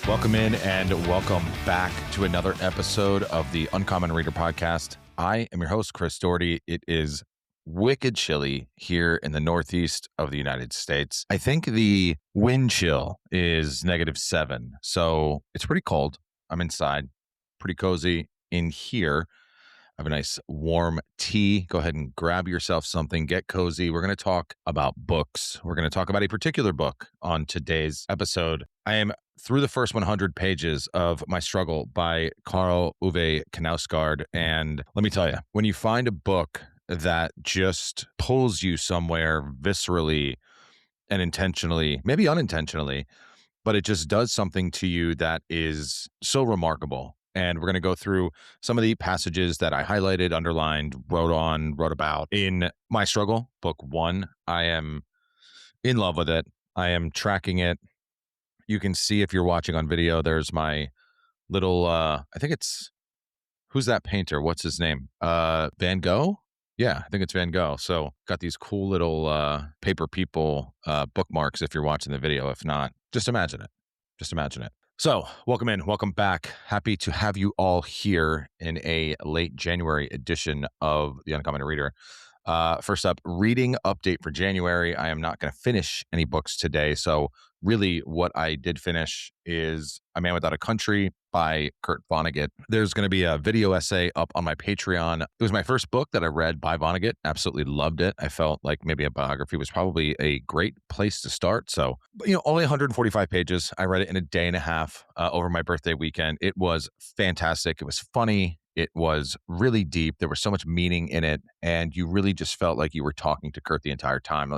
Welcome in and welcome back to another episode of the Uncommon Reader Podcast. I am your host, Chris Dougherty. It is wicked chilly here in the Northeast of the United States. I think the wind chill is -7, so it's pretty cold. I'm inside, pretty cozy in here. I have a nice warm tea. Go ahead and grab yourself something, get cozy. We're going to talk about books. We're going to talk about a particular book on today's episode. I am through the first 100 pages of My Struggle by Karl Öve Knausgaard. And let me tell you, when you find a book that just pulls you somewhere viscerally and intentionally, maybe unintentionally, but it just does something to you that is so remarkable. And we're going to go through some of the passages that I highlighted, underlined, wrote about in My Struggle, book 1. I am in love with it. I am tracking it. You can see if you're watching on video, there's my little, I think it's, who's that painter? What's his name? Van Gogh? Yeah, I think it's Van Gogh. So got these cool little paper people bookmarks if you're watching the video. If not, just imagine it. Just imagine it. So welcome in, welcome back. Happy to have you all here in a late January edition of the Uncommon Reader. First up, reading update for January. I am not going to finish any books today. So really what I did finish is A Man Without a Country by Kurt Vonnegut. There's going to be a video essay up on my Patreon. It was my first book that I read by Vonnegut. Absolutely loved it. I felt like maybe a biography was probably a great place to start. So, only 145 pages. I read it in a day and a half over my birthday weekend. It was fantastic. It was funny. It was really deep. There was so much meaning in it. And you really just felt like you were talking to Kurt the entire time.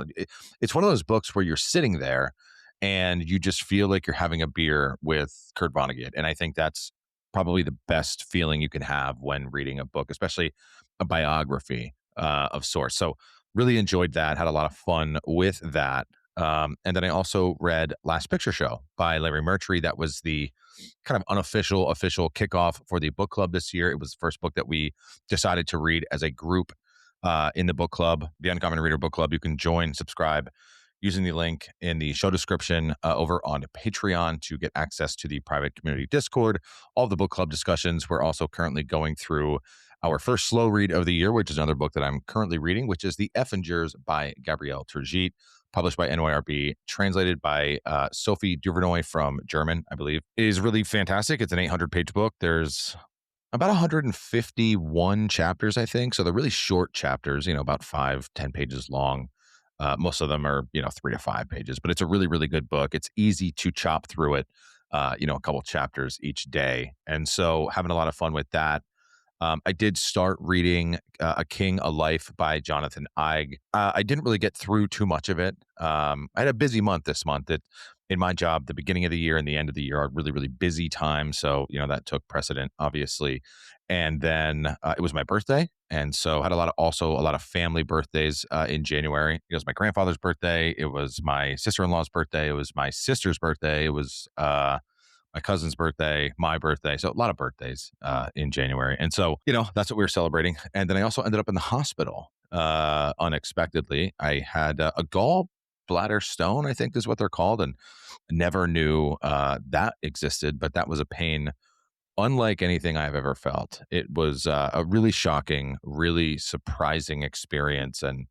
It's one of those books where you're sitting there and you just feel like you're having a beer with Kurt Vonnegut. And I think that's probably the best feeling you can have when reading a book, especially a biography of sorts. So really enjoyed that, had a lot of fun with that. And then I also read Last Picture Show by Larry Murtry. That was the kind of official kickoff for the book club this year. It was the first book that we decided to read as a group in the book club, the Uncommon Reader Book Club. You can join, subscribe using the link in the show description over on Patreon to get access to the private community Discord. All of the book club discussions. We're also currently going through our first slow read of the year, which is another book that I'm currently reading, which is The Effingers by Gabrielle Turgit, published by NYRB, translated by Sophie Duvernoy from German, I believe. It is really fantastic. It's an 800-page book. There's about 151 chapters, I think. So they're really short chapters, about 5-10 pages long. Most of them are, 3 to 5 pages, but it's a really, really good book. It's easy to chop through it, a couple chapters each day. And so having a lot of fun with that. I did start reading A King, a Life by Jonathan Eig. I didn't really get through too much of it. I had a busy month this month. In my job, the beginning of the year and the end of the year are really, really busy times. So, that took precedent, obviously. And then it was my birthday. And so I had a lot of family birthdays in January. It was my grandfather's birthday. It was my sister-in-law's birthday. It was my sister's birthday. It was my cousin's birthday, my birthday. So a lot of birthdays in January. And so, that's what we were celebrating. And then I also ended up in the hospital unexpectedly. I had a gallbladder stone, I think is what they're called. And never knew that existed, but that was a pain unlike anything I've ever felt. It was a really shocking, really surprising experience, and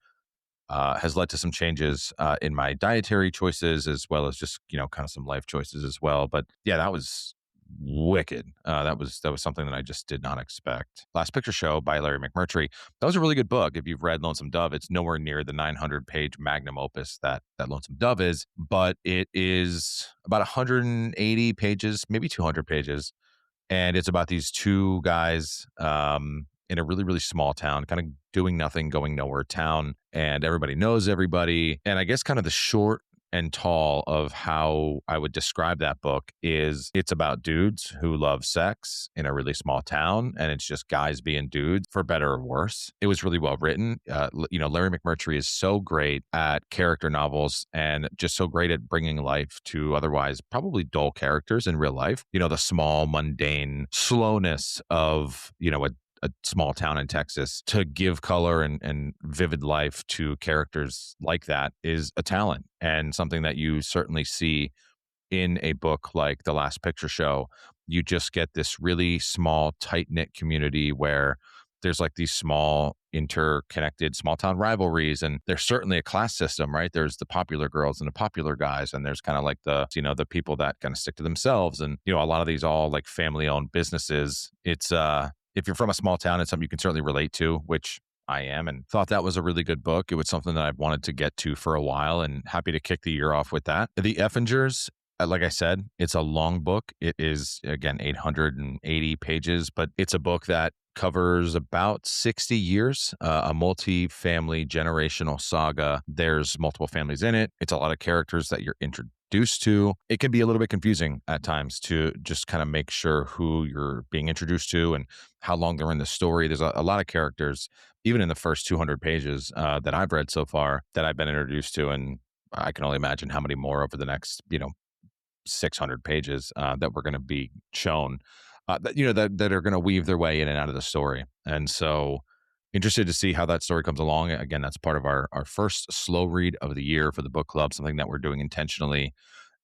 has led to some changes in my dietary choices, as well as just, kind of some life choices as well. But yeah, that was wicked. That was something that I just did not expect. Last Picture Show by Larry McMurtry. That was a really good book. If you've read Lonesome Dove, it's nowhere near the 900-page magnum opus that Lonesome Dove is, but it is about 180 pages, maybe 200 pages. And it's about these two guys in a really, really small town, kind of doing nothing, going nowhere town. And everybody knows everybody. And I guess kind of the short and tall of how I would describe that book is it's about dudes who love sex in a really small town. And it's just guys being dudes, for better or worse. It was really well written. Larry McMurtry is so great at character novels and just so great at bringing life to otherwise probably dull characters in real life. The small, mundane slowness of, a small town in Texas, to give color and vivid life to characters like that is a talent, and something that you certainly see in a book like The Last Picture Show, you just get this really small, tight knit community where there's like these small, interconnected small town rivalries. And there's certainly a class system, right? There's the popular girls and the popular guys. And there's kind of like the people that kind of stick to themselves. And, a lot of these all like family owned businesses. It's, if you're from a small town, it's something you can certainly relate to, which I am, and thought that was a really good book. It was something that I've wanted to get to for a while, and happy to kick the year off with that. The Effingers, like I said, it's a long book. It is, again, 880 pages, but it's a book that covers about 60 years, a multi-family generational saga. There's multiple families in it. It's a lot of characters that you're introduced to. It can be a little bit confusing at times to just kind of make sure who you're being introduced to and how long they're in the story. There's a lot of characters, even in the first 200 pages that I've read so far, that I've been introduced to. And I can only imagine how many more over the next, 600 pages that we're going to be shown that are going to weave their way in and out of the story. And so interested to see how that story comes along. Again, that's part of our first slow read of the year for the book club. Something that we're doing intentionally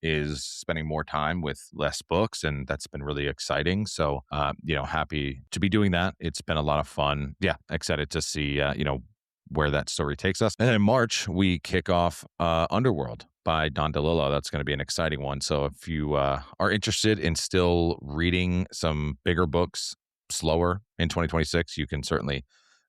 is spending more time with less books, and that's been really exciting. So happy to be doing that. It's been a lot of fun. Yeah, excited to see where that story takes us. And then in March we kick off Underworld by Don DeLillo. That's going to be an exciting one. So if you are interested in still reading some bigger books slower in 2026, you can certainly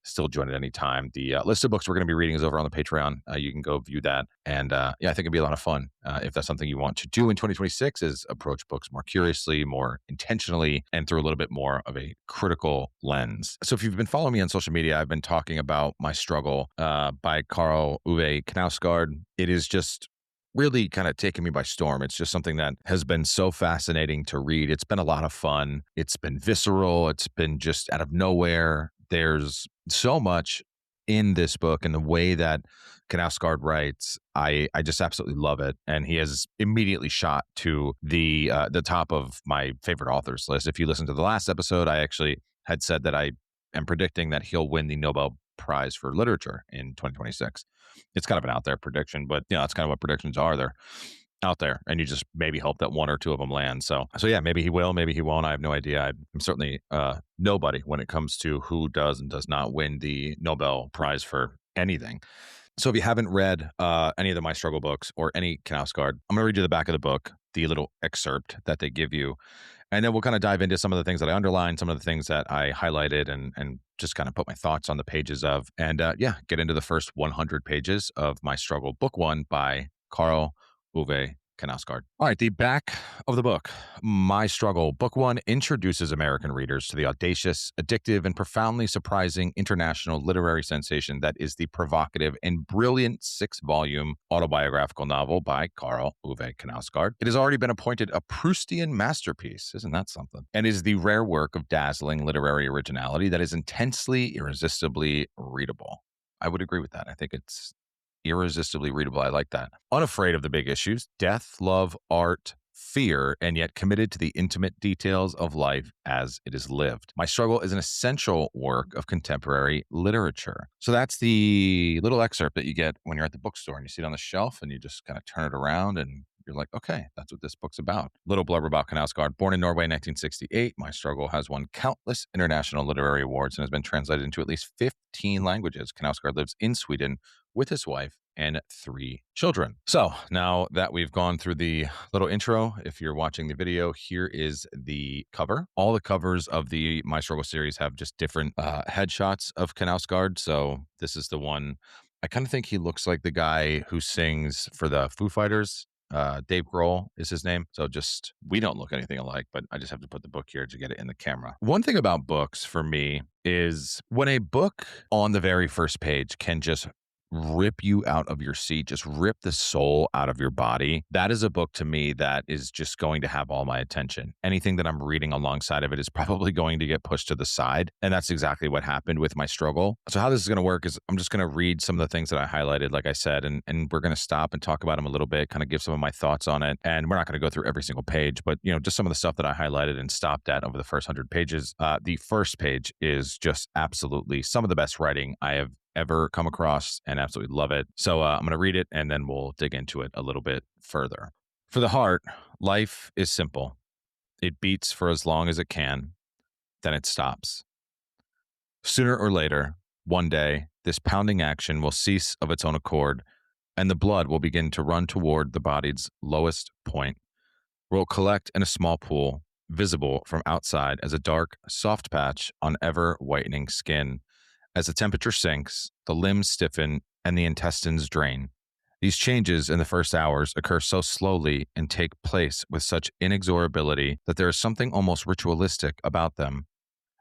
still join at any time. The list of books we're going to be reading is over on the Patreon. You can go view that. And I think it'd be a lot of fun. If that's something you want to do in 2026, is approach books more curiously, more intentionally, and through a little bit more of a critical lens. So if you've been following me on social media, I've been talking about My Struggle by Karl Öve Knausgaard. It is just really kind of taken me by storm. It's just something that has been so fascinating to read. It's been a lot of fun. It's been visceral. It's been just out of nowhere. There's so much in this book, and the way that Knausgaard writes, I just absolutely love it. And he has immediately shot to the top of my favorite authors list. If you listen to the last episode, I actually had said that I am predicting that he'll win the Nobel Prize for Literature in 2026. It's kind of an out there prediction, but that's kind of what predictions are. They're out there, and you just maybe hope that one or two of them land. So yeah, maybe he will, maybe he won't. I have no idea. I'm certainly nobody when it comes to who does and does not win the Nobel Prize for anything. So if you haven't read any of the My Struggle books or any Knausgaard, I'm going to read you the back of the book, the little excerpt that they give you. And then we'll kind of dive into some of the things that I underlined, some of the things that I highlighted, and just kind of put my thoughts on the pages of, and get into the first 100 pages of My Struggle, book one by Karl Öve Knausgaard. All right, the back of the book, My Struggle, book one, introduces American readers to the audacious, addictive, and profoundly surprising international literary sensation that is the provocative and brilliant 6-volume autobiographical novel by Karl Öve Knausgaard. It has already been appointed a Proustian masterpiece, isn't that something? And is the rare work of dazzling literary originality that is intensely, irresistibly readable. I would agree with that. I think it's irresistibly readable. I like that. Unafraid of the big issues, death, love, art, fear, and yet committed to the intimate details of life as it is lived. My Struggle is an essential work of contemporary literature. So that's the little excerpt that you get when you're at the bookstore and you see it on the shelf and you just kind of turn it around and you're like, okay, that's what this book's about. Little blurb about Knausgaard. Born in Norway in 1968, My Struggle has won countless international literary awards and has been translated into at least 15 languages. Knausgaard lives in Sweden with his wife and 3 children. So now that we've gone through the little intro, if you're watching the video, here is the cover. All the covers of the My Struggle series have just different headshots of Knausgaard. So this is the one, I kind of think he looks like the guy who sings for the Foo Fighters. Dave Grohl is his name. So just, we don't look anything alike, but I just have to put the book here to get it in the camera. One thing about books for me is when a book on the very first page can just rip you out of your seat, just rip the soul out of your body. That is a book to me that is just going to have all my attention. Anything that I'm reading alongside of it is probably going to get pushed to the side. And that's exactly what happened with My Struggle. So how this is going to work is I'm just going to read some of the things that I highlighted, like I said, and we're going to stop and talk about them a little bit, kind of give some of my thoughts on it. And we're not going to go through every single page, but just some of the stuff that I highlighted and stopped at over the first 100 pages. The first page is just absolutely some of the best writing I have ever come across and absolutely love it. So I'm going to read it and then we'll dig into it a little bit further. For the heart, life is simple. It beats for as long as it can, then it stops. Sooner or later, one day, this pounding action will cease of its own accord, and the blood will begin to run toward the body's lowest point, where it will collect in a small pool, visible from outside as a dark, soft patch on ever whitening skin. As the temperature sinks, the limbs stiffen and the intestines drain. These changes in the first hours occur so slowly and take place with such inexorability that there is something almost ritualistic about them,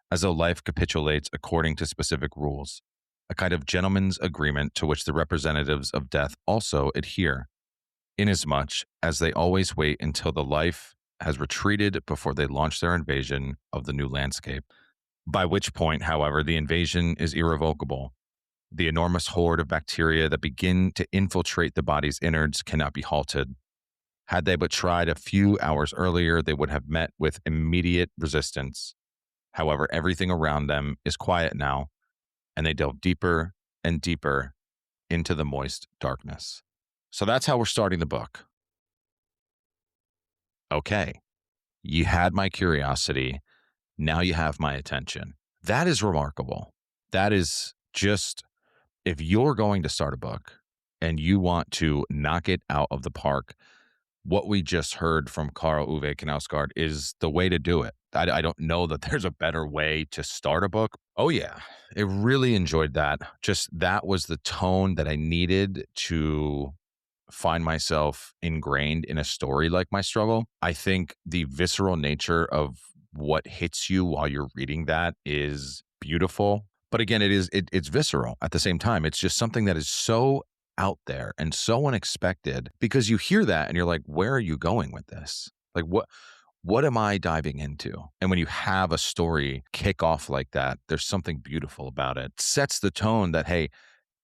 as though life capitulates according to specific rules, a kind of gentleman's agreement to which the representatives of death also adhere, inasmuch as they always wait until the life has retreated before they launch their invasion of the new landscape. By which point, however, the invasion is irrevocable. The enormous horde of bacteria that begin to infiltrate the body's innards cannot be halted. Had they but tried a few hours earlier, they would have met with immediate resistance. However, everything around them is quiet now, and they delve deeper and deeper into the moist darkness. So that's how we're starting the book. Okay, you had my curiosity. Now you have my attention. That is remarkable. That is just, if you're going to start a book and you want to knock it out of the park, what we just heard from Karl Öve Knausgaard is the way to do it. I don't know that there's a better way to start a book. Oh, yeah. I really enjoyed that. Just that was the tone that I needed to find myself ingrained in a story like My Struggle. I think the visceral nature of what hits you while you're reading that is beautiful. But again, it's visceral at the same time. It's just something that is so out there and so unexpected, because you hear that and you're like, where are you going with this? Like, what am I diving into? And when you have a story kick off like that, there's something beautiful about it. Sets the tone that, hey,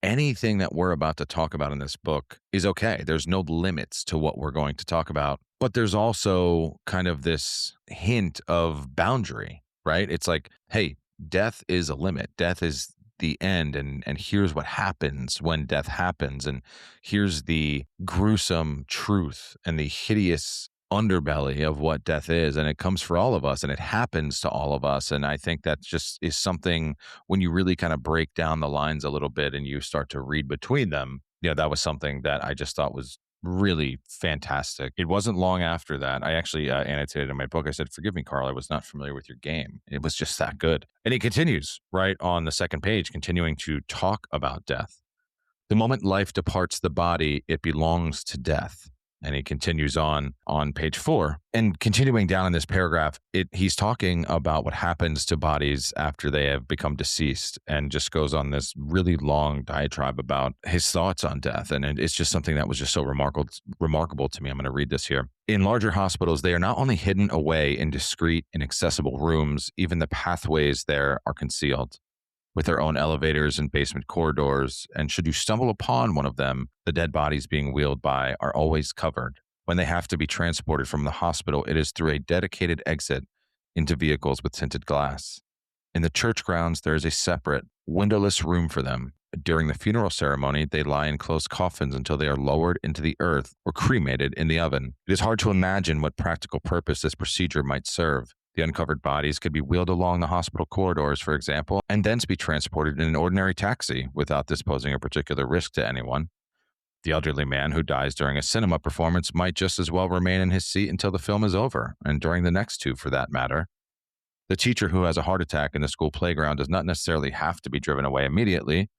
anything that we're about to talk about in this book is okay. There's no limits to what we're going to talk about. But there's also kind of this hint of boundary, right? It's like, hey, death is a limit. Death is the end. And here's what happens when death happens. And here's the gruesome truth and the hideous underbelly of what death is. And it comes for all of us and it happens to all of us. And I think that just is something, when you really kind of break down the lines a little bit and you start to read between them, that was something that I just thought was really fantastic. It wasn't long after that. I actually annotated in my book. I said, forgive me, Carl, I was not familiar with your game. It was just that good. And he continues right on the second page, continuing to talk about death. The moment life departs the body, it belongs to death. And he continues on page 4. And continuing down in this paragraph, he's talking about what happens to bodies after they have become deceased, and just goes on this really long diatribe about his thoughts on death. And it's just something that was just so remarkable to me. I'm going to read this here. In larger hospitals, they are not only hidden away in discreet, inaccessible rooms, even the pathways there are concealed, with their own elevators and basement corridors, and should you stumble upon one of them, the dead bodies being wheeled by are always covered. When they have to be transported from the hospital, it is through a dedicated exit into vehicles with tinted glass. In the church grounds, there is a separate, windowless room for them. During the funeral ceremony, they lie in closed coffins until they are lowered into the earth or cremated in the oven. It is hard to imagine what practical purpose this procedure might serve. The uncovered bodies could be wheeled along the hospital corridors, for example, and thence be transported in an ordinary taxi without this posing a particular risk to anyone. The elderly man who dies during a cinema performance might just as well remain in his seat until the film is over, and during the next two for that matter. The teacher who has a heart attack in the school playground does not necessarily have to be driven away immediately.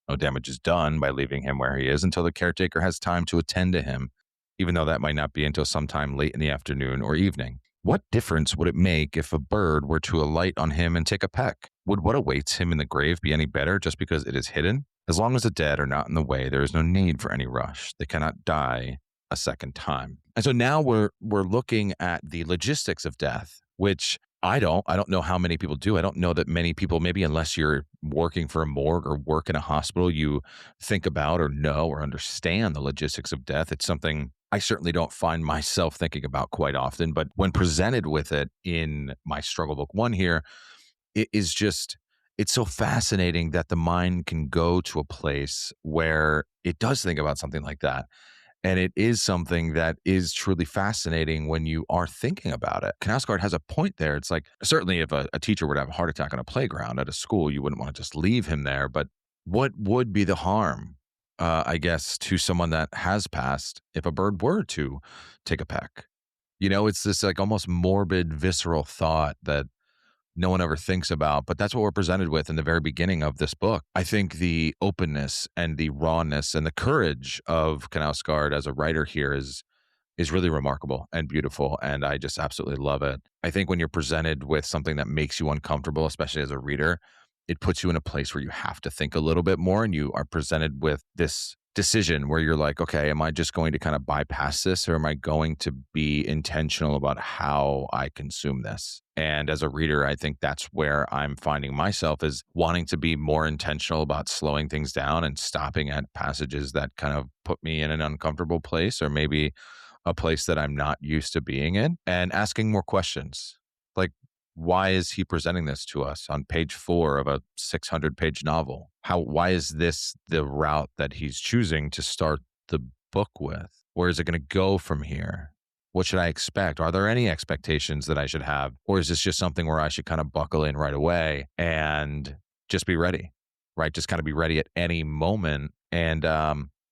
No damage is done by leaving him where he is until the caretaker has time to attend to him, even though that might not be until sometime late in the afternoon or evening. What difference would it make if a bird were to alight on him and take a peck? Would what awaits him in the grave be any better just because it is hidden? As long as the dead are not in the way, there is no need for any rush. They cannot die a second time. And so now we're looking at the logistics of death, which I don't know how many people do. I don't know that many people, maybe unless you're working for a morgue or work in a hospital, you think about or know or understand the logistics of death. It's something I certainly don't find myself thinking about quite often, but when presented with it in My Struggle Book 1 here, it is just, it's so fascinating that the mind can go to a place where it does think about something like that. And it is something that is truly fascinating when you are thinking about it. Knausgaard has a point there. It's like, certainly if a teacher were to have a heart attack on a playground at a school, you wouldn't want to just leave him there. But what would be the harm, I guess, to someone that has passed if a bird were to take a peck? It's this like almost morbid, visceral thought that no one ever thinks about, but that's what we're presented with in the very beginning of this book. I think the openness and the rawness and the courage of Knausgaard as a writer here is really remarkable and beautiful, and I just absolutely love it. I think when you're presented with something that makes you uncomfortable, especially as a reader, it puts you in a place where you have to think a little bit more, and you are presented with this decision where you're like, okay, am I just going to kind of bypass this, or am I going to be intentional about how I consume this? And as a reader, I think that's where I'm finding myself, is wanting to be more intentional about slowing things down and stopping at passages that kind of put me in an uncomfortable place, or maybe a place that I'm not used to being in, and asking more questions. Like, why is he presenting this to us on page 4 of a 600-page novel? Why is this the route that he's choosing to start the book with? Where is it going to go from here? What should I expect? Are there any expectations that I should have? Or is this just something where I should kind of buckle in right away and just be ready, right? Just kind of be ready at any moment. And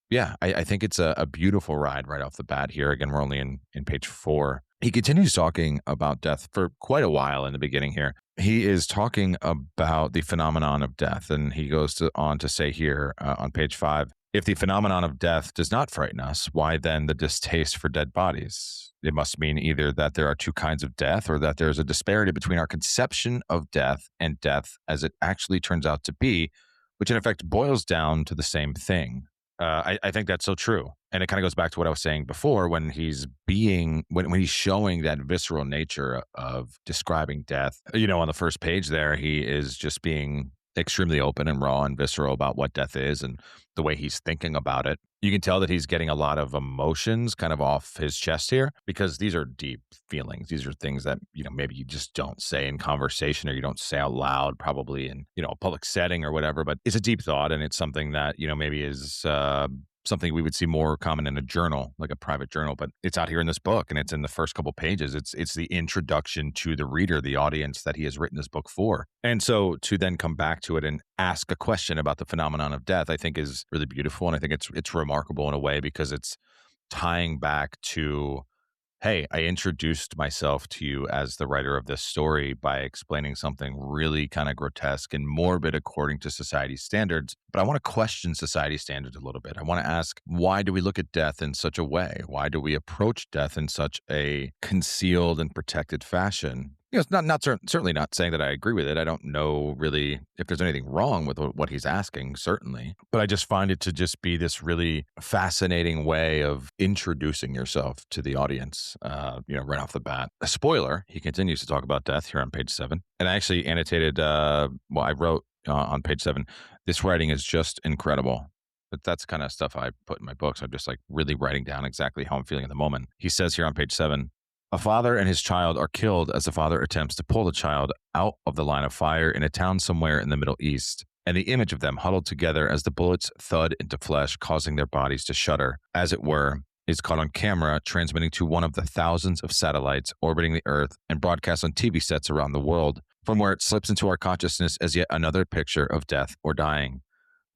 yeah, I think it's a beautiful ride right off the bat here. Again, we're only in page 4. He continues talking about death for quite a while in the beginning here. He is talking about the phenomenon of death, and he goes on to say here on page 5, if the phenomenon of death does not frighten us, why then the distaste for dead bodies? It must mean either that there are two kinds of death, or that there's a disparity between our conception of death and death as it actually turns out to be, which in effect boils down to the same thing. I think that's so true. And it kind of goes back to what I was saying before, when when he's showing that visceral nature of describing death. On the first page there, he is just being extremely open and raw and visceral about what death is and the way he's thinking about it. You can tell that he's getting a lot of emotions kind of off his chest here, because these are deep feelings. These are things that, maybe you just don't say in conversation, or you don't say out loud, probably in, a public setting or whatever, but it's a deep thought, and it's something that, maybe is, something we would see more common in a journal, like a private journal, but it's out here in this book, and it's in the first couple pages. It's the introduction to the reader, the audience that he has written this book for. And so to then come back to it and ask a question about the phenomenon of death, I think is really beautiful. And I think it's remarkable in a way, because it's tying back to, hey, I introduced myself to you as the writer of this story by explaining something really kind of grotesque and morbid according to society's standards. But I want to question society's standards a little bit. I want to ask, why do we look at death in such a way? Why do we approach death in such a concealed and protected fashion? It's certainly not saying that I agree with it. I don't know really if there's anything wrong with what he's asking, certainly. But I just find it to just be this really fascinating way of introducing yourself to the audience, right off the bat. A spoiler, he continues to talk about death here on page 7. And I actually annotated, I wrote on page 7, this writing is just incredible. But that's kind of stuff I put in my books. I'm just like really writing down exactly how I'm feeling in the moment. He says here on page 7, a father and his child are killed as the father attempts to pull the child out of the line of fire in a town somewhere in the Middle East, and the image of them huddled together as the bullets thud into flesh, causing their bodies to shudder, as it were, is caught on camera, transmitting to one of the thousands of satellites orbiting the Earth and broadcast on TV sets around the world, from where it slips into our consciousness as yet another picture of death or dying.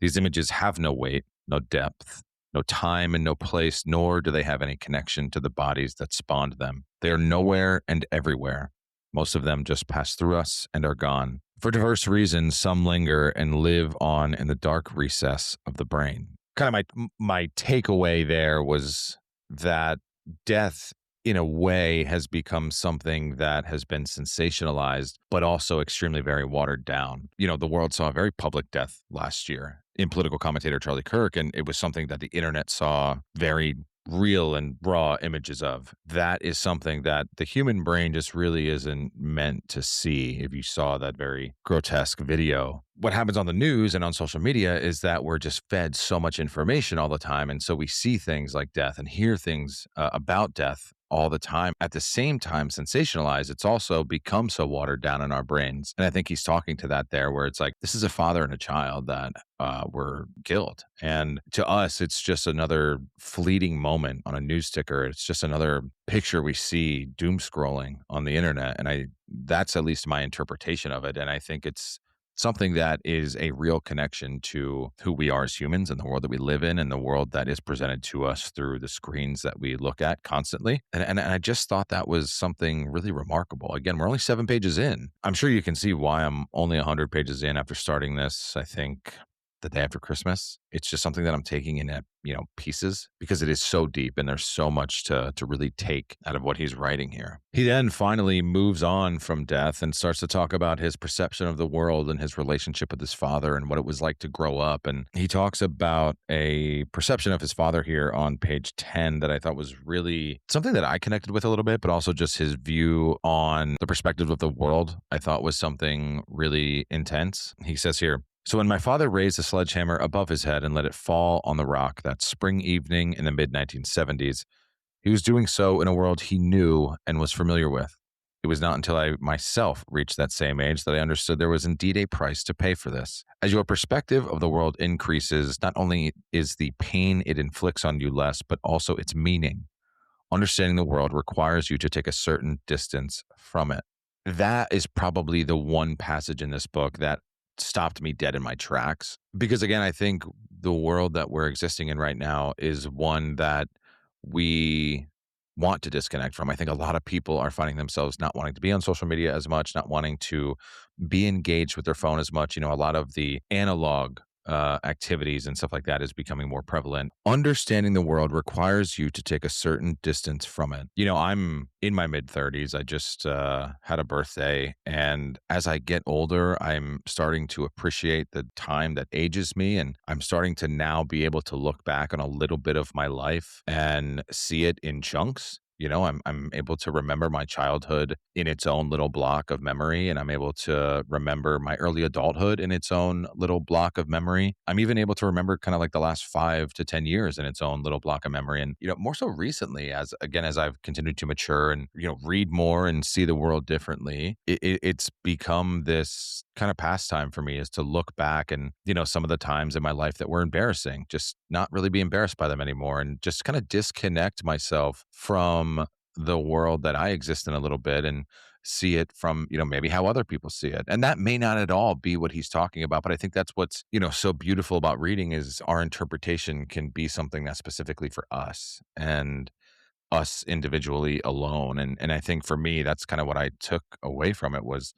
These images have no weight, no depth, no time and no place, nor do they have any connection to the bodies that spawned them. They are nowhere and everywhere. Most of them just pass through us and are gone. For diverse reasons, some linger and live on in the dark recess of the brain. Kind of my takeaway there was that death, in a way, has become something that has been sensationalized, but also extremely very watered down. The world saw a very public death last year in political commentator Charlie Kirk, and it was something that the internet saw very real and raw images of. That is something that the human brain just really isn't meant to see. If you saw that very grotesque video, what happens on the news and on social media is that we're just fed so much information all the time. And so we see things like death and hear things about death all the time. At the same time, sensationalized, it's also become so watered down in our brains. And I think he's talking to that there, where it's like, this is a father and a child that were killed. And to us, it's just another fleeting moment on a news ticker. It's just another picture we see doom scrolling on the internet. And that's at least my interpretation of it. And I think it's something that is a real connection to who we are as humans and the world that we live in and the world that is presented to us through the screens that we look at constantly. And I just thought that was something really remarkable. Again, we're only 7 pages in. I'm sure you can see why I'm only 100 pages in after starting this, I think, the day after Christmas. It's just something that I'm taking in at, pieces, because it is so deep and there's so much to really take out of what he's writing here. He then finally moves on from death and starts to talk about his perception of the world and his relationship with his father and what it was like to grow up. And he talks about a perception of his father here on page 10 that I thought was really something that I connected with a little bit, but also just his view on the perspective of the world, I thought was something really intense. He says here, "So when my father raised a sledgehammer above his head and let it fall on the rock that spring evening in the mid-1970s, he was doing so in a world he knew and was familiar with. It was not until I myself reached that same age that I understood there was indeed a price to pay for this. As your perspective of the world increases, not only is the pain it inflicts on you less, but also its meaning. Understanding the world requires you to take a certain distance from it." That is probably the one passage in this book that stopped me dead in my tracks. Because again, I think the world that we're existing in right now is one that we want to disconnect from. I think a lot of people are finding themselves not wanting to be on social media as much, not wanting to be engaged with their phone as much. A lot of the analog activities and stuff like that is becoming more prevalent. Understanding the world requires you to take a certain distance from it. I'm in my mid 30s. I just had a birthday. And as I get older, I'm starting to appreciate the time that ages me. And I'm starting to now be able to look back on a little bit of my life and see it in chunks. I'm able to remember my childhood in its own little block of memory, and I'm able to remember my early adulthood in its own little block of memory. I'm even able to remember kind of like the last 5 to 10 years in its own little block of memory. And, more so recently, as I've continued to mature and, read more and see the world differently, it's become this kind of pastime for me, is to look back and, some of the times in my life that were embarrassing, just not really be embarrassed by them anymore and just kind of disconnect myself from the world that I exist in a little bit and see it from, maybe how other people see it. And that may not at all be what he's talking about, but I think that's what's, so beautiful about reading is our interpretation can be something that's specifically for us and us individually alone. And I think for me, that's kind of what I took away from it was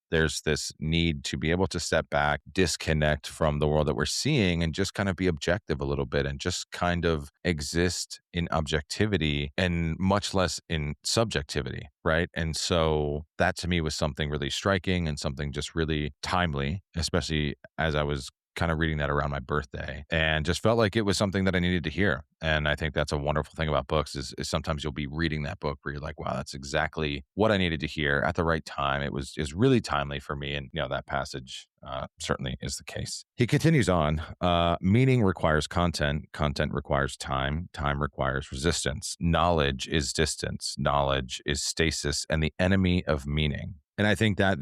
there's this need to be able to step back, disconnect from the world that we're seeing and just kind of be objective a little bit and just kind of exist in objectivity and much less in subjectivity. Right. And so that to me was something really striking and something just really timely, especially as I was kind of reading that around my birthday and just felt like it was something that I needed to hear. And I think that's a wonderful thing about books is sometimes you'll be reading that book where you're like, wow, that's exactly what I needed to hear at the right time. Is really timely for me. And, that passage certainly is the case. He continues on, meaning requires content. Content requires time. Time requires resistance. Knowledge is distance. Knowledge is stasis and the enemy of meaning. And I think that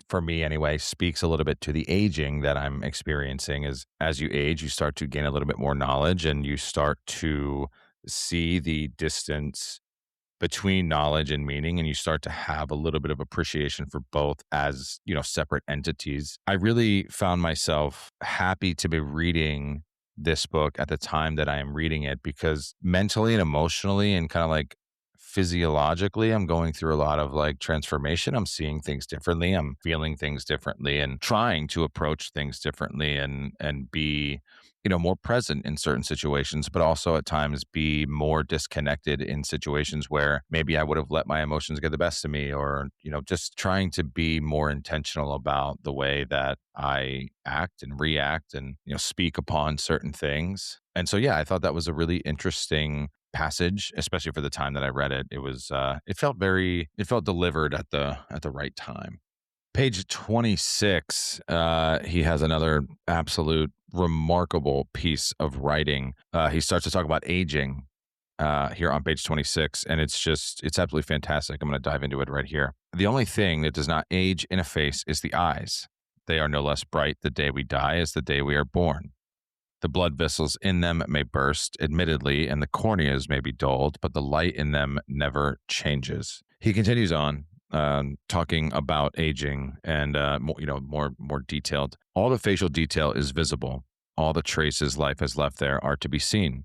for me anyway, speaks a little bit to the aging that I'm experiencing. Is as you age, you start to gain a little bit more knowledge and you start to see the distance between knowledge and meaning, and you start to have a little bit of appreciation for both as, separate entities. I really found myself happy to be reading this book at the time that I am reading it because mentally and emotionally and kind of like physiologically, I'm going through a lot of like transformation. I'm seeing things differently. I'm feeling things differently and trying to approach things differently and be, more present in certain situations, but also at times be more disconnected in situations where maybe I would have let my emotions get the best of me or, just trying to be more intentional about the way that I act and react and, speak upon certain things. And so, yeah, I thought that was a really interesting passage, especially for the time that I read it. It felt delivered at the right time. Page 26, he has another absolute remarkable piece of writing. He starts to talk about aging. here on page 26, and it's absolutely fantastic. I'm going to dive into it right here. The only thing that does not age in a face is the eyes. They are no less bright the day we die as the day we are born. The blood vessels in them may burst, admittedly, and the corneas may be dulled, but the light in them never changes. He continues on, talking about aging and more detailed. All the facial detail is visible. All the traces life has left there are to be seen.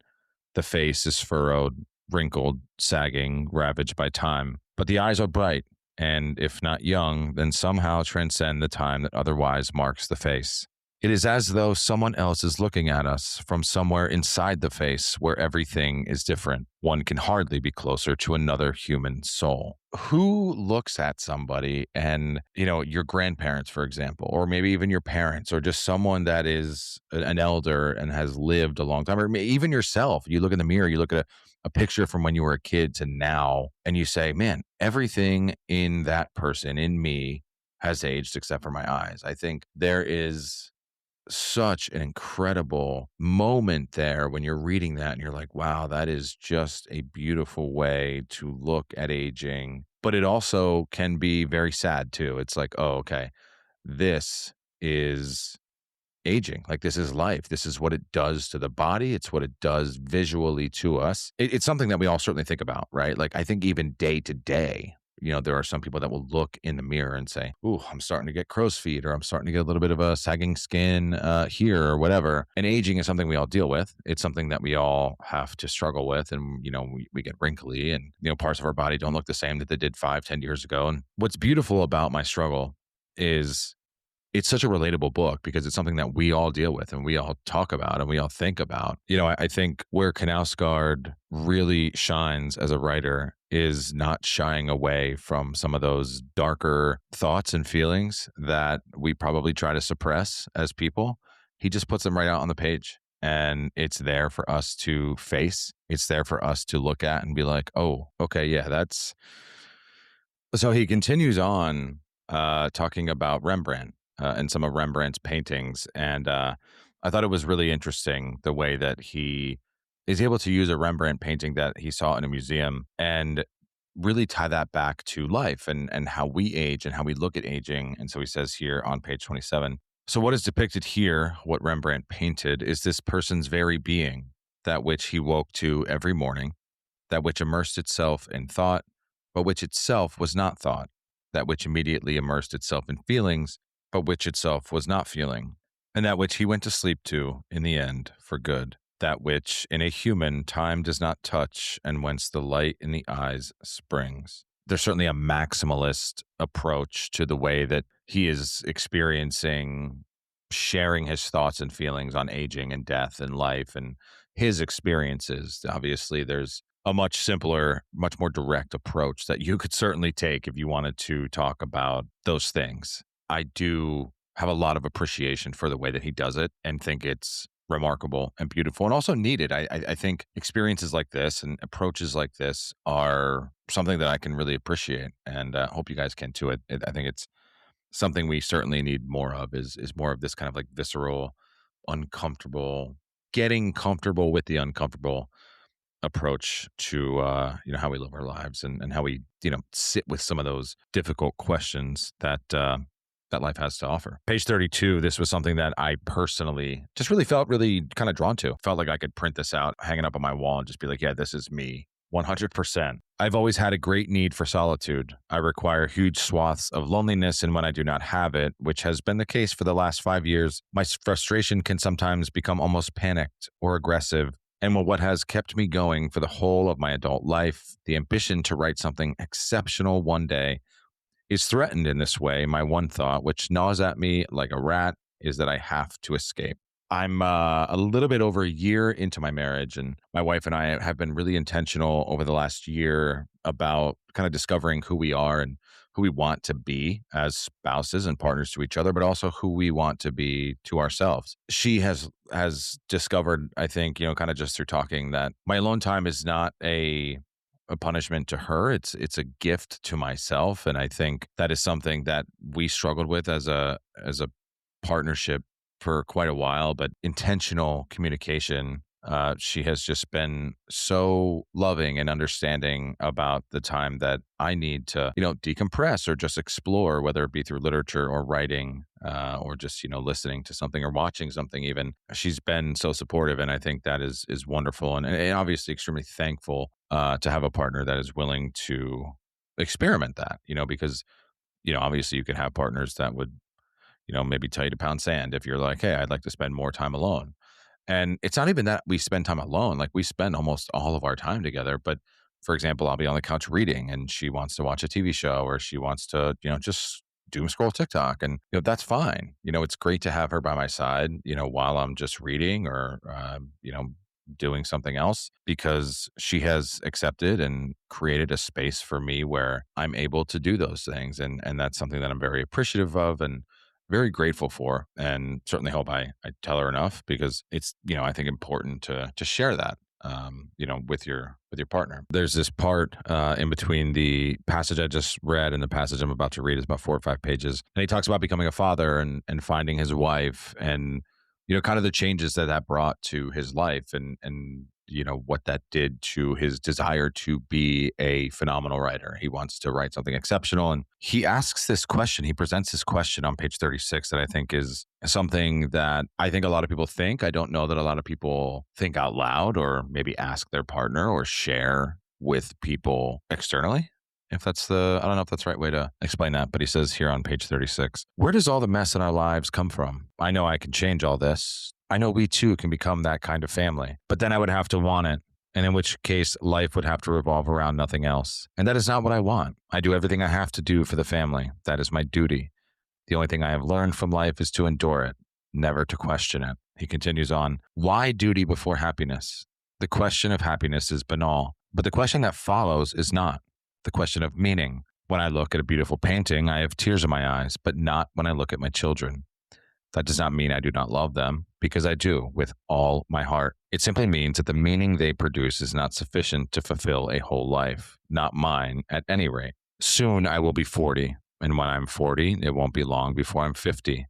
The face is furrowed, wrinkled, sagging, ravaged by time, but the eyes are bright, and if not young, then somehow transcend the time that otherwise marks the face. It is as though someone else is looking at us from somewhere inside the face where everything is different. One can hardly be closer to another human soul. Who looks at somebody and, your grandparents, for example, or maybe even your parents, or just someone that is an elder and has lived a long time, or even yourself, you look in the mirror, you look at a picture from when you were a kid to now, and you say, man, everything in that person, in me, has aged except for my eyes. I think there is such an incredible moment there when you're reading that and you're like, wow, that is just a beautiful way to look at aging. But it also can be very sad too. It's like, oh, okay, this is aging. Like, this is life. This is what it does to the body. It's what it does visually to us. It's something that we all certainly think about, right? Like, I think even day to day, there are some people that will look in the mirror and say, ooh, I'm starting to get crow's feet, or I'm starting to get a little bit of a sagging skin here, or whatever. And aging is something we all deal with. It's something that we all have to struggle with. And, we get wrinkly, and, parts of our body don't look the same that they did 5, 10 years ago. And what's beautiful about my struggle is it's such a relatable book because it's something that we all deal with and we all talk about and we all think about. I think where Knausgaard really shines as a writer is not shying away from some of those darker thoughts and feelings that we probably try to suppress as people. He just puts them right out on the page, and it's there for us to face. It's there for us to look at and be like, oh, okay, yeah, that's. So he continues on talking about Rembrandt and some of Rembrandt's paintings. And I thought it was really interesting the way that he is able to use a Rembrandt painting that he saw in a museum and really tie that back to life and how we age and how we look at aging. And so he says here on page 27, so what is depicted here, what Rembrandt painted, is this person's very being, that which he woke to every morning, that which immersed itself in thought, but which itself was not thought, that which immediately immersed itself in feelings, but which itself was not feeling, and that which he went to sleep to in the end for good, that which in a human time does not touch, and whence the light in the eyes springs. There's certainly a maximalist approach to the way that he is experiencing, sharing his thoughts and feelings on aging and death and life and his experiences. Obviously, there's a much simpler, much more direct approach that you could certainly take if you wanted to talk about those things. I do have a lot of appreciation for the way that he does it and think it's remarkable and beautiful and also needed. I think experiences like this and approaches like this are something that I can really appreciate, and hope you guys can too. I think it's something we certainly need more of is more of this kind of like visceral, uncomfortable, getting comfortable with the uncomfortable approach to how we live our lives and how we sit with some of those difficult questions that life has to offer. Page 32, this was something that I personally just really felt really kind of drawn to. Felt like I could print this out, hang it up on my wall, and just be like, yeah, this is me. 100%. I've always had a great need for solitude. I require huge swaths of loneliness, and when I do not have it, which has been the case for the last 5 years, my frustration can sometimes become almost panicked or aggressive. And what has kept me going for the whole of my adult life, the ambition to write something exceptional one day, is threatened in this way. My one thought, which gnaws at me like a rat, is that I have to escape. I'm a little bit over a year into my marriage, and my wife and I have been really intentional over the last year about kind of discovering who we are and who we want to be as spouses and partners to each other, but also who we want to be to ourselves. She has discovered, I think, kind of just through talking, that my alone time is not a punishment to her. It's a gift to myself. And I think that is something that we struggled with as a partnership for quite a while, but intentional communication She has just been so loving and understanding about the time that I need to, decompress or just explore, whether it be through literature or writing, or just, listening to something or watching something even. She's been so supportive. And I think that is wonderful. And obviously extremely thankful to have a partner that is willing to experiment that, because, obviously you could have partners that would, maybe tell you to pound sand if you're like, hey, I'd like to spend more time alone. And it's not even that we spend time alone. Like we spend almost all of our time together. But for example, I'll be on the couch reading and she wants to watch a TV show or she wants to, just doom scroll TikTok. And, that's fine. It's great to have her by my side, while I'm just reading or, doing something else because she has accepted and created a space for me where I'm able to do those things. And that's something that I'm very appreciative of and very grateful for, and certainly hope I tell her enough because it's, I think important to share that, with your partner. There's this part in between the passage I just read and the passage I'm about to read is about 4 or 5 pages, and he talks about becoming a father and finding his wife and kind of the changes that brought to his life and what that did to his desire to be a phenomenal writer. He wants to write something exceptional. And he asks this question. He presents this question on page 36 that I think is something that I think a lot of people think. I don't know that a lot of people think out loud or maybe ask their partner or share with people externally. I don't know if that's the right way to explain that, but he says here on page 36, where does all the mess in our lives come from? I know I can change all this. I know we too can become that kind of family, but then I would have to want it. And in which case life would have to revolve around nothing else. And that is not what I want. I do everything I have to do for the family. That is my duty. The only thing I have learned from life is to endure it, never to question it. He continues on, why duty before happiness? The question of happiness is banal, but the question that follows is not. The question of meaning. When I look at a beautiful painting, I have tears in my eyes, but not when I look at my children. That does not mean I do not love them, because I do with all my heart. It simply means that the meaning they produce is not sufficient to fulfill a whole life, not mine at any rate. Soon I will be 40, and when I'm 40, it won't be long before I'm 50.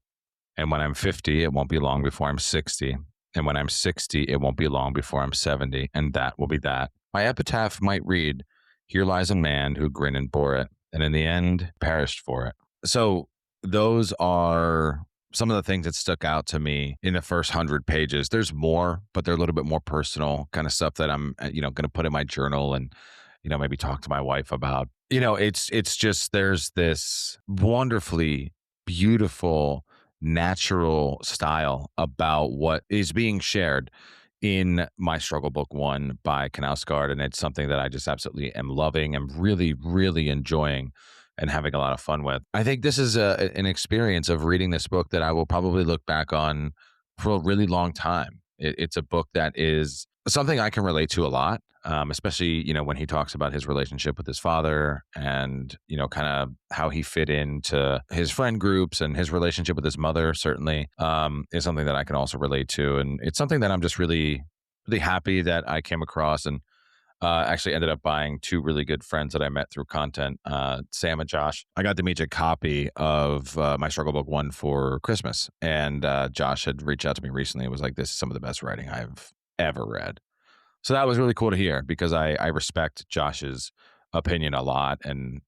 And when I'm 50, it won't be long before I'm 60. And when I'm 60, it won't be long before I'm 70, and that will be that. My epitaph might read, here lies a man who grinned and bore it, and in the end perished for it. So those are some of the things that stuck out to me in the first 100 pages. There's more, but they're a little bit more personal kind of stuff that I'm, going to put in my journal and, maybe talk to my wife about. It's just, there's this wonderfully beautiful, natural style about what is being shared in my struggle book 1 by Knausgaard. And it's something that I just absolutely am loving and really, really enjoying and having a lot of fun with. I think this is an experience of reading this book that I will probably look back on for a really long time. It's a book that is something I can relate to a lot, especially, when he talks about his relationship with his father and, kind of how he fit into his friend groups, and his relationship with his mother certainly is something that I can also relate to. And it's something that I'm just really, really happy that I came across and actually ended up buying 2 really good friends that I met through content, Sam and Josh. I got them each a copy of my struggle book 1 for Christmas. And Josh had reached out to me recently and was like, this is some of the best writing I've ever read. So that was really cool to hear because I respect Josh's opinion a lot and,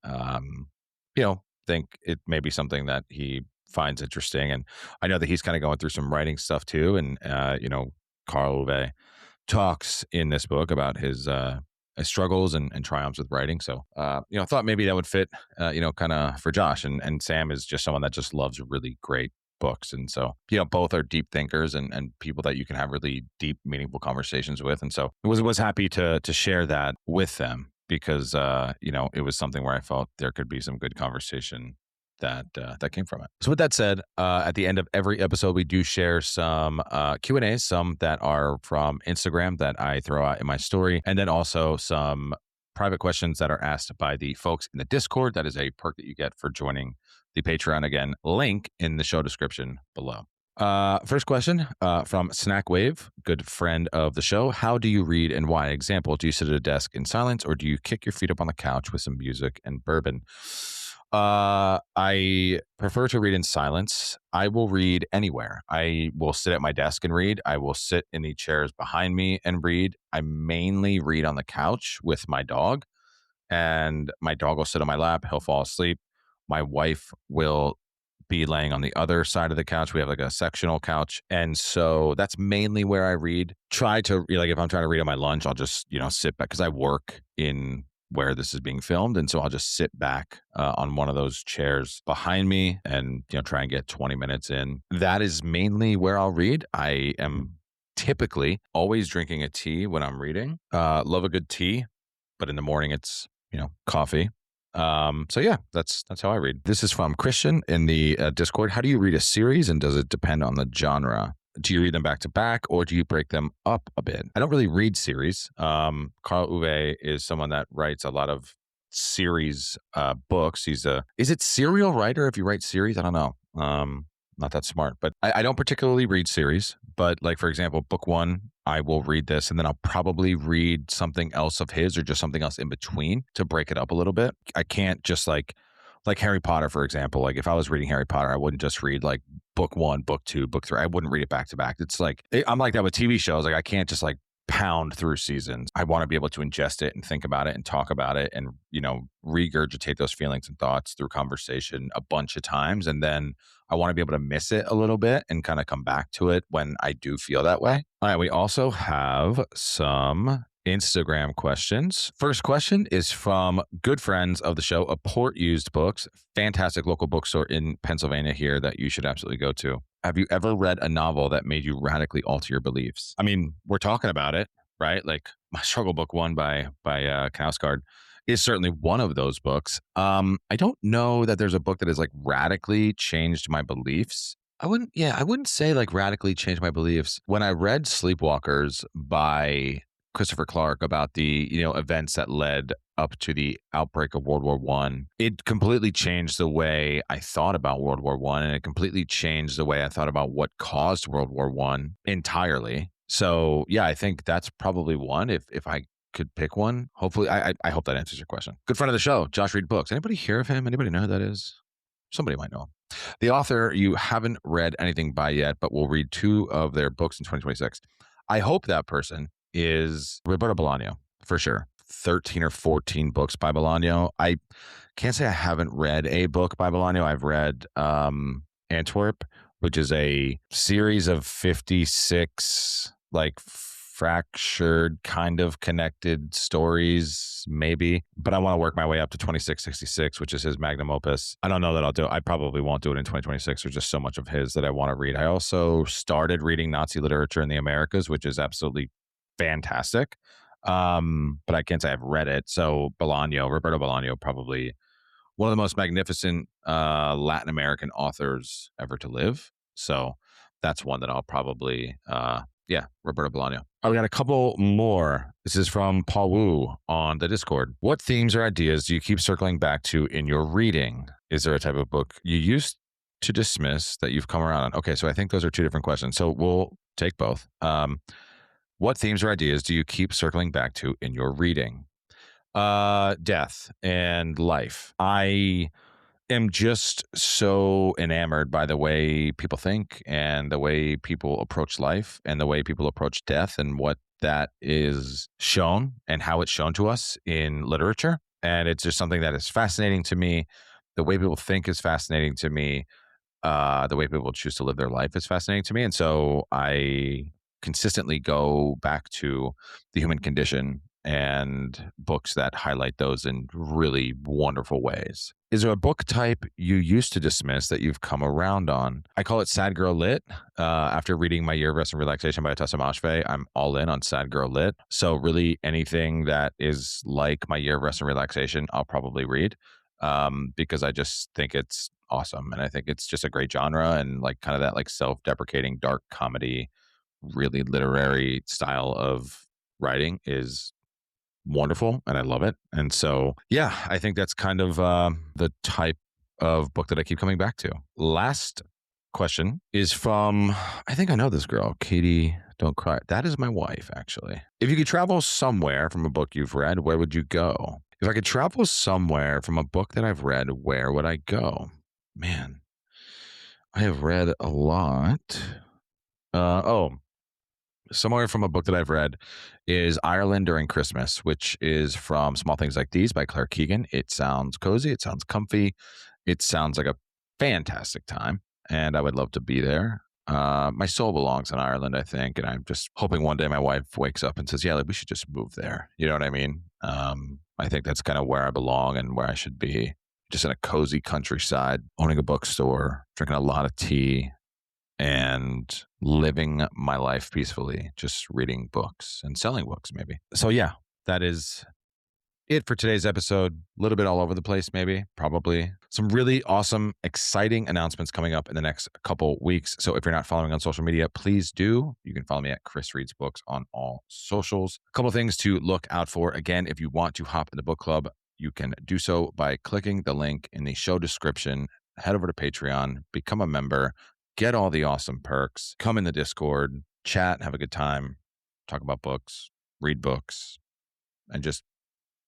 think it may be something that he finds interesting. And I know that he's kind of going through some writing stuff too. And, Karl Öve talks in this book about his struggles and triumphs with writing. So, I thought maybe that would fit, kind of for Josh. And Sam is just someone that just loves really great books. And so, both are deep thinkers and people that you can have really deep, meaningful conversations with. And so was happy to share that with them because, it was something where I felt there could be some good conversation that came from it. So with that said, at the end of every episode, we do share some Q&As, some that are from Instagram that I throw out in my story, and then also some private questions that are asked by the folks in the Discord. That is a perk that you get for joining the Patreon. Again, link in the show description below. First question from Snackwave, good friend of the show. How do you read and why? Example, do you sit at a desk in silence or do you kick your feet up on the couch with some music and bourbon? I prefer to read in silence. I will read anywhere. I will sit at my desk and read. I will sit in the chairs behind me and read. I mainly read on the couch with my dog, and my dog will sit on my lap. He'll fall asleep. My wife will be laying on the other side of the couch. We have like a sectional couch. And so that's mainly where I read. Try to, like, if I'm trying to read on my lunch, I'll just, sit back because I work in where this is being filmed. And so I'll just sit back on one of those chairs behind me and, try and get 20 minutes in. That is mainly where I'll read. I am typically always drinking a tea when I'm reading. Love a good tea, but in the morning it's, coffee. So yeah, that's how I read. This is from Christian in the Discord. How do you read a series, and does it depend on the genre? Do you read them back to back, or do you break them up a bit? I don't really read series. Karl Öve is someone that writes a lot of series books. Is it serial writer if you write series? I don't know. Not that smart, but I don't particularly read series. But like, for example, book one, I will read this and then I'll probably read something else of his or just something else in between to break it up a little bit. I can't just like Harry Potter, for example. Like if I was reading Harry Potter, I wouldn't just read like book one, book two, book three. I wouldn't read it back to back. It's like, I'm like that with TV shows. Like I can't just like pound through seasons. I want to be able to ingest it and think about it and talk about it and, regurgitate those feelings and thoughts through conversation a bunch of times. And then I want to be able to miss it a little bit and kind of come back to it when I do feel that way. All right. We also have some Instagram questions. First question is from good friends of the show, A Port Used Books, fantastic local bookstore in Pennsylvania here that you should absolutely go to. Have you ever read a novel that made you radically alter your beliefs? I mean, we're talking about it, right? Like my struggle book one by Knausgaard is certainly one of those books. I don't know that there's a book that has like radically changed my beliefs. I wouldn't say like radically changed my beliefs. When I read Sleepwalkers by Christopher Clark about the, events that led up to the outbreak of World War One, it completely changed the way I thought about World War One, and it completely changed the way I thought about what caused World War One entirely. So yeah, I think that's probably one. If I could pick one, hopefully, I hope that answers your question. Good friend of the show, Josh Read Books. Anybody hear of him? Anybody know who that is? Somebody might know him. The author you haven't read anything by yet, but will read 2 of their books in 2026. I hope that person is Roberto Bolaño, for sure. 13 or 14 books by Bolaño. I can't say I haven't read a book by Bolaño. I've read Antwerp, which is a series of 56 like fractured kind of connected stories, maybe, but I want to work my way up to 2666, which is his magnum opus. I don't know that I'll do it. I probably won't do it in 2026. There's just so much of his that I want to read. I also started reading Nazi literature in the Americas, which is absolutely fantastic. But I can't say I've read it. So Roberto Bolaño, probably one of the most magnificent Latin American authors ever to live. So that's one that I'll probably, Roberto Bolaño. We got a couple more. This is from Paul Wu on the Discord. What themes or ideas do you keep circling back to in your reading? Is there a type of book you used to dismiss that you've come around on? Okay, so I think those are 2 different questions. So we'll take both. What themes or ideas do you keep circling back to in your reading? Death and life. I am just so enamored by the way people think and the way people approach life and the way people approach death and what that is shown and how it's shown to us in literature. And it's just something that is fascinating to me. The way people think is fascinating to me. The way people choose to live their life is fascinating to me. And so I consistently go back to The Human Condition and books that highlight those in really wonderful ways. Is there a book type you used to dismiss that you've come around on? I call it Sad Girl Lit. After reading My Year of Rest and Relaxation by Atessa Mashve, I'm all in on Sad Girl Lit. So really anything that is like My Year of Rest and Relaxation, I'll probably read because I just think it's awesome. And I think it's just a great genre and like kind of that like self-deprecating dark comedy, really literary style of writing is wonderful and I love it. And so, yeah, I think that's kind of the type of book that I keep coming back to. Last question is from, I think I know this girl, Katie Don't Cry. That is my wife, actually. If you could travel somewhere from a book you've read, where would you go? If I could travel somewhere from a book that I've read, where would I go? Man, I have read a lot. Oh, somewhere from a book that I've read is Ireland During Christmas, which is from Small Things Like These by Claire Keegan. It sounds cozy. It sounds comfy. It sounds like a fantastic time, and I would love to be there. My soul belongs in Ireland, I think, and I'm just hoping one day my wife wakes up and says, "Yeah, like, we should just move there." You know what I mean? I think that's kind of where I belong and where I should be. Just in a cozy countryside, owning a bookstore, drinking a lot of tea, and living my life peacefully, just reading books and selling books, maybe. So, yeah, that is it for today's episode. A little bit all over the place, maybe, probably. Some really awesome, exciting announcements coming up in the next couple weeks. So if you're not following on social media, please do. You can follow me at Chris Reads Books on all socials. A couple things to look out for. Again, if you want to hop in the book club, you can do so by clicking the link in the show description. Head over to Patreon, become a member, get all the awesome perks, come in the Discord, chat, have a good time, talk about books, read books, and just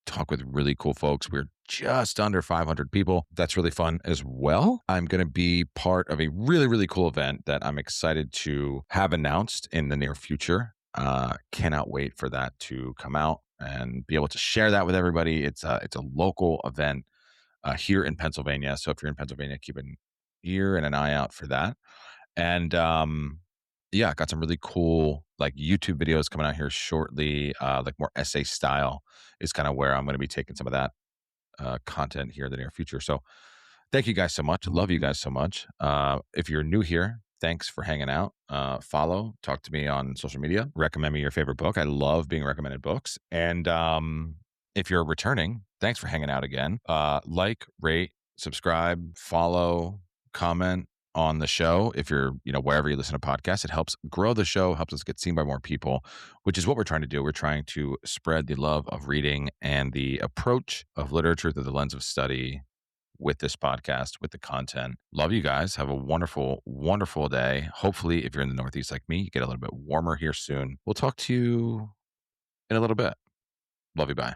talk with really cool folks. We're just under 500 people. That's really fun as well. I'm going to be part of a really, really cool event that I'm excited to have announced in the near future. Cannot wait for that to come out and be able to share that with everybody. It's a local event here in Pennsylvania. So if you're in Pennsylvania, keep an ear and an eye out for that. And yeah, got some really cool like YouTube videos coming out here shortly, like more essay style is kind of where I'm going to be taking some of that content here in the near future. So thank you guys so much. Love you guys so much. If you're new here, thanks for hanging out. Follow, talk to me on social media, recommend me your favorite book. I love being recommended books. And if you're returning, thanks for hanging out again. Like, rate, subscribe, follow, comment on the show. If you're, wherever you listen to podcasts, it helps grow the show, helps us get seen by more people, which is what we're trying to do. We're trying to spread the love of reading and the approach of literature through the lens of study with this podcast, with the content. Love you guys. Have a wonderful, wonderful day. Hopefully, if you're in the Northeast like me, you get a little bit warmer here soon. We'll talk to you in a little bit. Love you. Bye.